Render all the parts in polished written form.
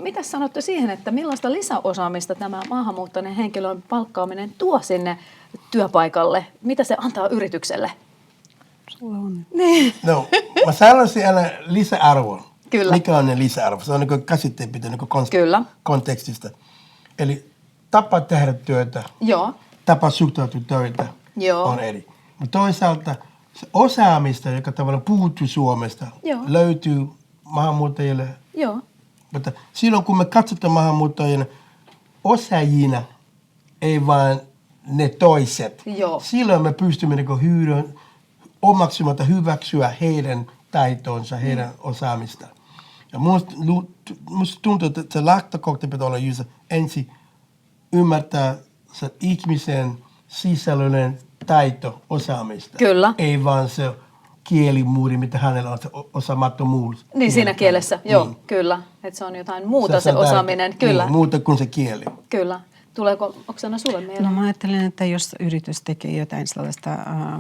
mitä sanotte siihen, että millaista lisäosaamista tämä maahanmuuttajien henkilön palkkaaminen tuo sinne työpaikalle? Mitä se antaa yritykselle? Sulla on. Niin. No, mä sanoisin aina lisäarvon. Kyllä. Mikä on ne lisäarvo? Se on niin käsitteen pitää niin Kyllä. kontekstista. Eli tapa tehdä työtä, Joo. tapa suhtautua töitä Joo. on eri. Mutta toisaalta se osaamista, joka tavallaan puuttuu Suomesta, Joo. löytyy maahanmuuttajille. Joo. Mutta silloin kun me katsotaan maahanmuuttajien osaajina, ei vaan ne toiset, Joo. silloin me pystymme omaksumatta hyväksyä heidän taitonsa, heidän osaamista. Ja musta tuntuu, että se lähtökohta pitää olla just ensin ymmärtää se ihmisen sisällöllinen taito osaamista. Kyllä. Ei vaan se kielimuuri, mitä hänellä on, se osaamattomuus. Niin siinä kielessä, joo, kyllä. Että se on jotain muuta se osaaminen, kyllä. Niin, muuta kuin se kieli. Kyllä. Tuleeko Oksana sulle mieleen? No mä ajattelen, että jos yritys tekee jotain sellaista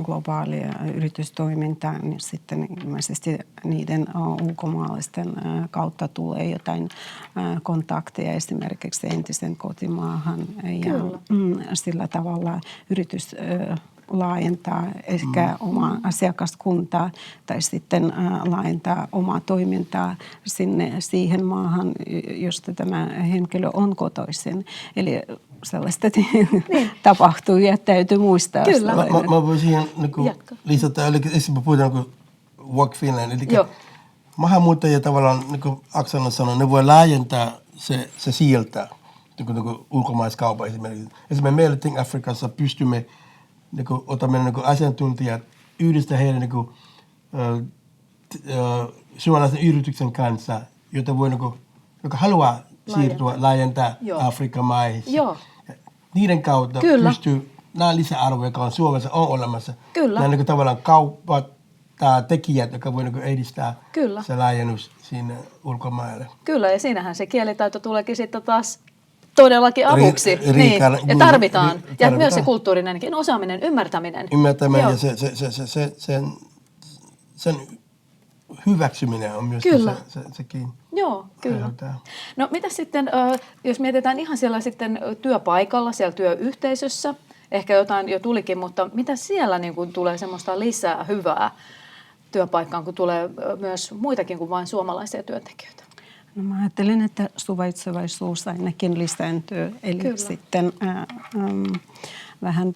globaalia yritystoimintaa, niin sitten ilmeisesti niiden ulkomaalaisten kautta tulee jotain kontakteja esimerkiksi entisen kotimaahan. Ja sillä tavalla yritys laajentaa ehkä omaa asiakaskuntaa tai sitten laajentaa omaa toimintaa siihen maahan, josta tämä henkilö on kotoisin. Eli sellaista tapahtuu ja täytyy muistaa. Kyllä. Mä voisin siihen lisätä, eli esimerkiksi puhutaan Work Finland, eli maahanmuuttajia tavallaan, niin kuin Oksana sanoi, ne voi laajentaa se sieltä, niin kuin ulkomaiskaupan esimerkiksi. Esimerkiksi meillä Think Afrikassa pystymme otamme asiantuntijat yhdistää heidän suomalaisen yrityksen kanssa, jota voi, joka haluaa siirtyä, laajentaa Afrikan maihin. Niiden kautta pystyy nämä lisäarvoja, jotka on Suomessa on olemassa. Nämä tavallaan kaupat tai tekijät, jotka voi edistää se laajennus sinne ulkomaille. Kyllä, ja siinähän se kielitaito tuleekin sitten taas todellakin avuksi. Niin. Ja tarvitaan. Ja myös se kulttuurinenkin osaaminen, ymmärtäminen. Ymmärtäminen ja sen hyväksyminen on myös sekin. Joo, kyllä. No mitä sitten, jos mietitään ihan siellä sitten työpaikalla, siellä työyhteisössä, ehkä jotain jo tulikin, mutta mitä siellä niin kuin tulee semmoista lisää hyvää työpaikkaan, kun tulee myös muitakin kuin vain suomalaisia työntekijöitä? No mä ajattelen, että suvaitsevaisuus ainakin lisääntyy, eli sitten vähän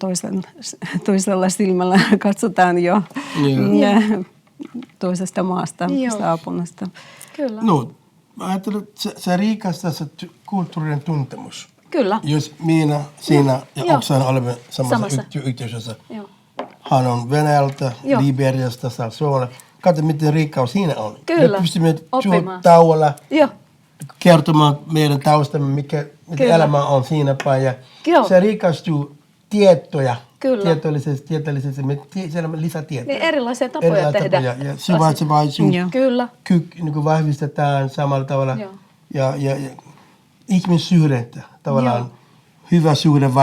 toisella silmällä katsotaan jo toisesta maasta saapunasta. Kyllä. No, mä ajattelen, että se rikastaa se kulttuurinen tuntemus. Kyllä. Jos minä, sinä ja Oksana olemme samassa yhteisössä. Hän on Venäjältä, Liberiasta, Suomesta. Katso, miten rikkaus siinä on. Kyllä. Me pystymme tauolla kertomaan meidän taustamme, mikä elämä on siinä päin. Ja se rikastuu tietoja. Tieteellisesti, siellä on lisätietoja. Niin erilaisia tapoja tehdä. Ja suvaitsevaisuus. Kyllä. Niin vahvistetaan samalla tavalla. Ja ihmissuhdetta tavallaan. Hyvä suhde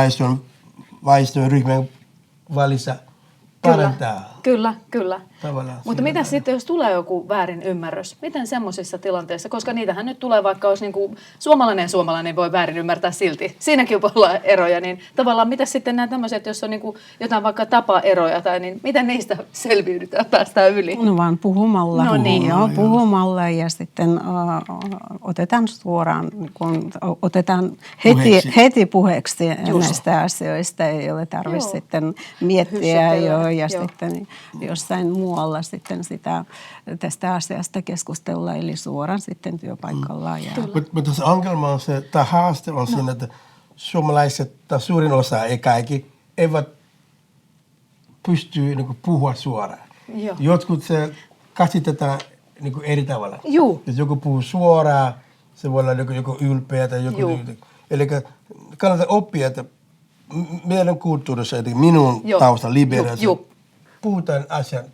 väestön ryhmän välissä parantaa. Kyllä. Mutta mitä sitten, jos tulee joku väärin ymmärrys? Miten semmoisissa tilanteissa, koska niitähän nyt tulee, vaikka olisi niinku suomalainen voi väärin ymmärtää silti. Siinäkin voi olla eroja, niin tavallaan mitä sitten nämä tämmöiset, jos on niinku jotain vaikka tapaeroja, tai niin miten niistä selviydytään, päästään yli? No vaan puhumalla. No niin. Puhumalla ja sitten otetaan suoraan, kun otetaan heti puheeksi näistä asioista. Ei ole tarvitse sitten miettiä ja sitten jossain muualla sitten tästä asiasta keskustella, eli suoraan sitten työpaikalla. Mutta se ongelma on se, tai haaste on siinä, että suomalaiset, tai suurin osa, ei kaikki, eivät pysty puhua suoraan. Jotkut se käsitetään eri tavalla. Jos joku puhuu suoraan, se voi olla joku ylpeä tai joku. Eli kannattaa oppia, että meidän kulttuurissa, eli minun taustan Liberiassa, puhutaan asian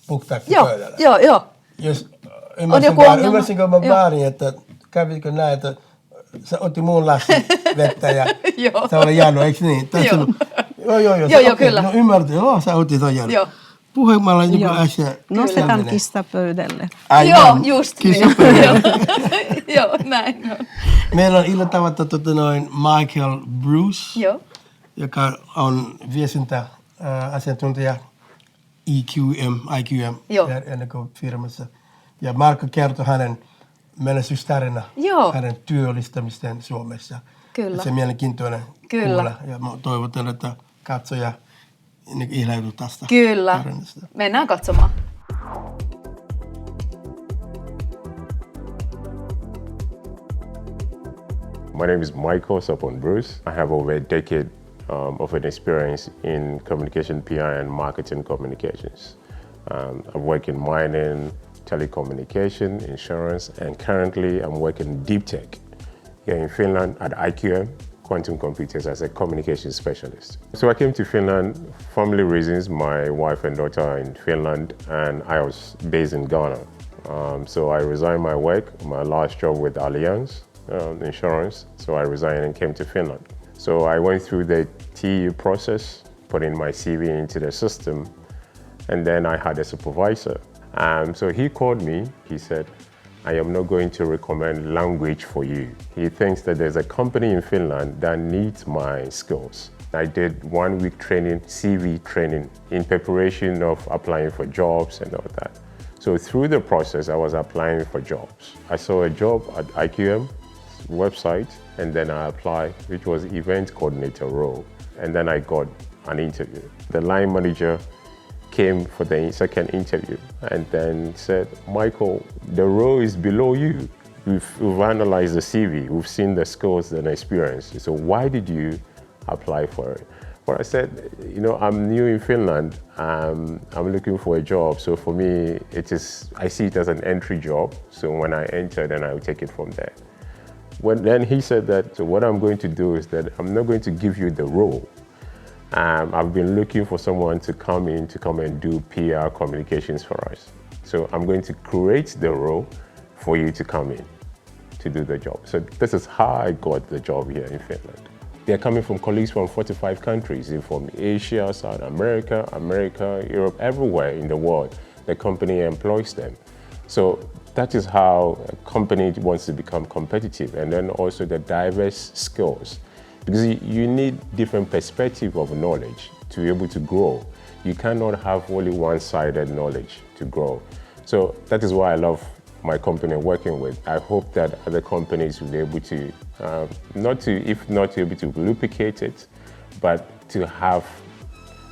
puhtaaksi pöydällä. Joo. Jos ymmärsinkö mä väärin, että kävikö näin, että sä otti mun lassi vettä ja sä olet Jano, eikö niin? Joo, kyllä. No ymmärtin, sä otit ton Jano. Puhemalla niin Joo. asia. Nostetaan sellainen. kissa pöydälle. Ai Joo, joo, just kissa niin. pöydällä. Joo, näin on. Meillä on ilo tavata Michael Bruce, Joo. joka on viestintäasiantuntija IQM Joo. firmassa. Ja Marko kertoi hänen menestystarina, Joo. hänen työllistämisten Suomessa. Kyllä. Ja se on mielenkiintoinen Kyllä. kuulla. Ja mä toivotan, että katsoja ihleytyy tästä Kyllä. tarinasta. Mennään katsomaan. My name is Michael Sopon Bruce. I have over a decade of an experience in communication, PR, and marketing communications. I've worked in mining, telecommunication, insurance, and currently I'm working deep tech here in Finland at IQM Quantum Computers as a communications specialist. So I came to Finland, family reasons. My wife and daughter are in Finland, and I was based in Ghana. So I resigned my work, my last job with Allianz Insurance. So I resigned and came to Finland. So I went through the TU process, putting my CV into the system, and then I had a supervisor. So he called me. He said, I am not going to recommend language for you. He thinks that there's a company in Finland that needs my skills. I did 1 week training, CV training, in preparation of applying for jobs and all that. So through the process, I was applying for jobs. I saw a job at IQM website, and then I applied, which was event coordinator role. And then I got an interview. The line manager came for the second interview and then said, Michael, the role is below you. We've analyzed the CV, we've seen the skills and experience. So why did you apply for it? Well, I said, I'm new in Finland. I'm looking for a job. So for me, I see it as an entry job. So when I enter, then I will take it from there. Then he said that, so what I'm going to do is that I'm not going to give you the role. I've been looking for someone to come and do PR communications for us. So I'm going to create the role for you to come in to do the job. So this is how I got the job here in Finland. They're coming from colleagues from 45 countries, from Asia, South America, Europe, everywhere in the world. The company employs them. So that is how a company wants to become competitive, and then also the diverse skills. Because you need different perspective of knowledge to be able to grow. You cannot have only one-sided knowledge to grow. So that is why I love my company working with. I hope that other companies will be able to, if not to be able to duplicate it, but to have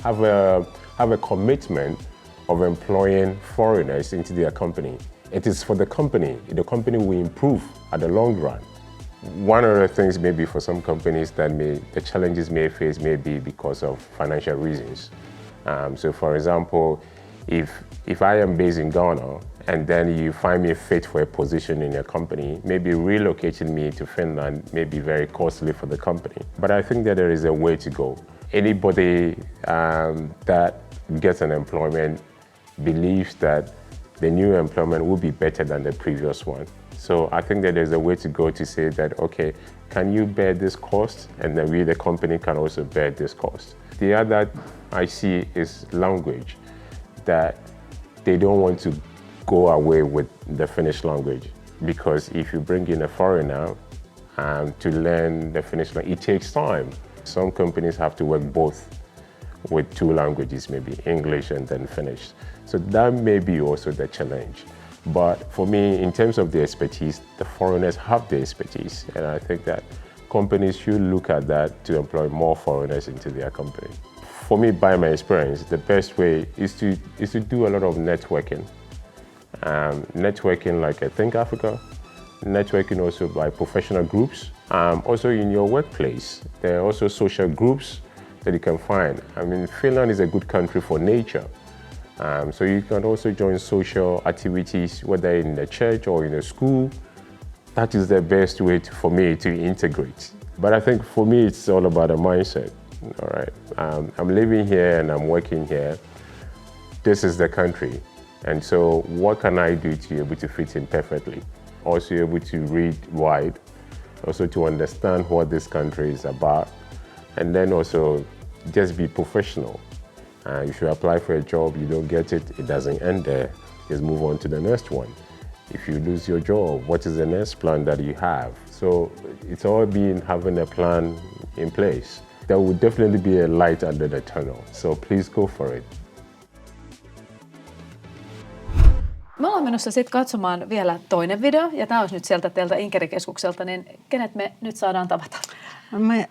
a commitment of employing foreigners into their company. It is for the company will improve at the long run. One of the things maybe for some companies that the challenges may face may be because of financial reasons. So for example, if I am based in Ghana and then you find me fit for a position in your company, maybe relocating me to Finland may be very costly for the company. But I think that there is a way to go. Anybody that gets an employment believes that the new employment will be better than the previous one. So I think that there's a way to go to say that, okay, can you bear this cost? And then we, the company, can also bear this cost. The other I see is language, that they don't want to go away with the Finnish language, because if you bring in a foreigner to learn the Finnish language, it takes time. Some companies have to work both with 2 languages, maybe English and then Finnish. So that may be also the challenge. But for me, in terms of the expertise, the foreigners have the expertise. And I think that companies should look at that to employ more foreigners into their company. For me, by my experience, the best way is to do a lot of networking. Networking like I Think Africa, networking also by professional groups. Also in your workplace, there are also social groups that you can find. I mean, Finland is a good country for nature. So you can also join social activities, whether in the church or in a school. That is the best way for me to integrate. But I think for me, it's all about a mindset. All right, I'm living here and I'm working here. This is the country. And so what can I do to be able to fit in perfectly? Also able to read wide, also to understand what this country is about, and then also just be professional. If you apply for a job, you don't get it, it doesn't end there. Just move on to the next one. If you lose your job, what is the next plan that you have? So it's all been having a plan in place. There will definitely be a light under the tunnel. So please go for it. Me ollaan menossa sitten katsomaan vielä toinen video, ja tämä olisi nyt sieltä teiltä Inkeri-keskukselta, niin kenet me nyt saadaan tavata? Me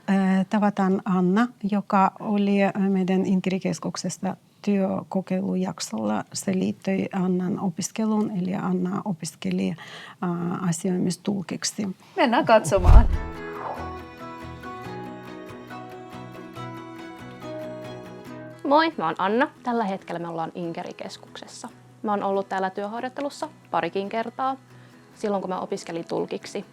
tavataan Anna, joka oli meidän Inkeri-keskuksesta työkokeilujaksolla. Se liittyi Annan opiskeluun, eli Anna opiskeli asioimistulkiksi. Mennään katsomaan. Moi, mä oon Anna. Tällä hetkellä me ollaan Inkeri-keskuksessa. Mä oon ollut täällä työharjoittelussa parikin kertaa, silloin kun mä opiskelin tulkiksi.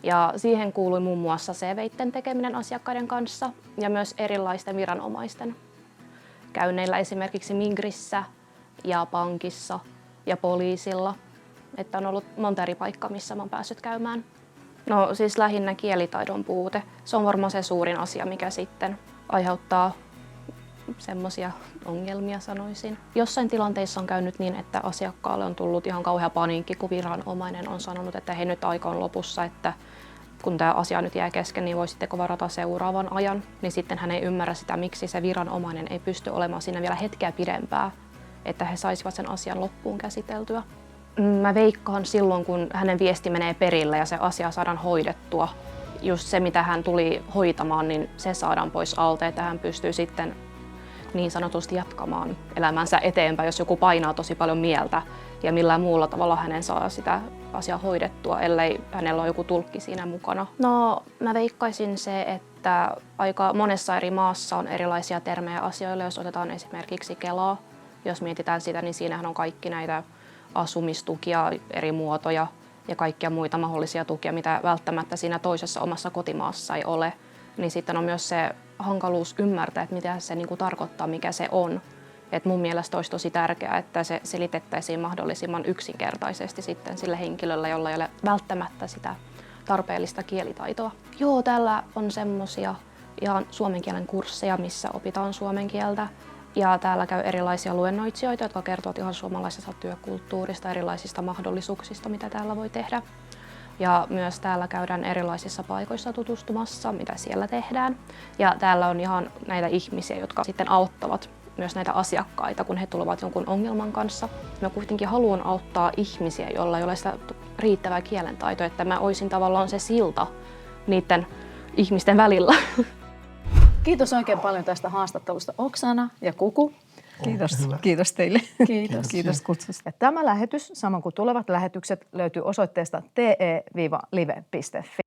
Ja siihen kuului muun muassa CV:iden tekeminen asiakkaiden kanssa ja myös erilaisten viranomaisten käynneillä esimerkiksi Migrissä ja pankissa ja poliisilla. Että on ollut monta eri paikkaa, missä mä oon päässyt käymään. No siis lähinnä kielitaidon puute. Se on varmaan se suurin asia, mikä sitten aiheuttaa semmoisia ongelmia, sanoisin. Jossain tilanteissa on käynyt niin, että asiakkaalle on tullut ihan kauhea paniikki, kun viranomainen on sanonut, että hei, nyt aika on lopussa, että kun tämä asia nyt jää kesken, niin voisitteko varata seuraavan ajan. Niin sitten hän ei ymmärrä sitä, miksi se viranomainen ei pysty olemaan siinä vielä hetkeä pidempää, että he saisivat sen asian loppuun käsiteltyä. Mä veikkaan silloin, kun hänen viesti menee perille ja se asia saadaan hoidettua, just se, mitä hän tuli hoitamaan, niin se saadaan pois alta, että hän pystyy sitten niin sanotusti jatkamaan elämänsä eteenpäin, jos joku painaa tosi paljon mieltä ja millään muulla tavalla hänen saa sitä asiaa hoidettua, ellei hänellä ole joku tulkki siinä mukana. No, mä veikkaisin se, että aika monessa eri maassa on erilaisia termejä asioille. Jos otetaan esimerkiksi Kelaa, jos mietitään sitä, niin siinähän on kaikki näitä asumistukia, eri muotoja ja kaikkia muita mahdollisia tukia, mitä välttämättä siinä toisessa omassa kotimaassa ei ole. Niin sitten on myös se hankaluus ymmärtää, että mitä se niinku tarkoittaa, mikä se on. Et mun mielestä olisi tosi tärkeää, että se selitettäisiin mahdollisimman yksinkertaisesti sitten sille henkilölle, jolla ei ole välttämättä sitä tarpeellista kielitaitoa. Joo, täällä on semmosia ihan suomen kielen kursseja, missä opitaan suomen kieltä. Ja täällä käy erilaisia luennoitsijoita, jotka kertovat ihan suomalaisesta työkulttuurista, erilaisista mahdollisuuksista, mitä täällä voi tehdä. Ja myös täällä käydään erilaisissa paikoissa tutustumassa, mitä siellä tehdään. Ja täällä on ihan näitä ihmisiä, jotka sitten auttavat myös näitä asiakkaita, kun he tulevat jonkun ongelman kanssa. Mä kuitenkin haluan auttaa ihmisiä, joilla ei ole sitä riittävää kielentaitoa, että mä olisin tavallaan se silta niiden ihmisten välillä. Kiitos oikein paljon tästä haastattelusta Oksana ja Kuku. Kiitos teille. Kiitos. Kiitos kutsusta. Ja tämä lähetys, samoin kuin tulevat lähetykset, löytyy osoitteesta te-live.fi.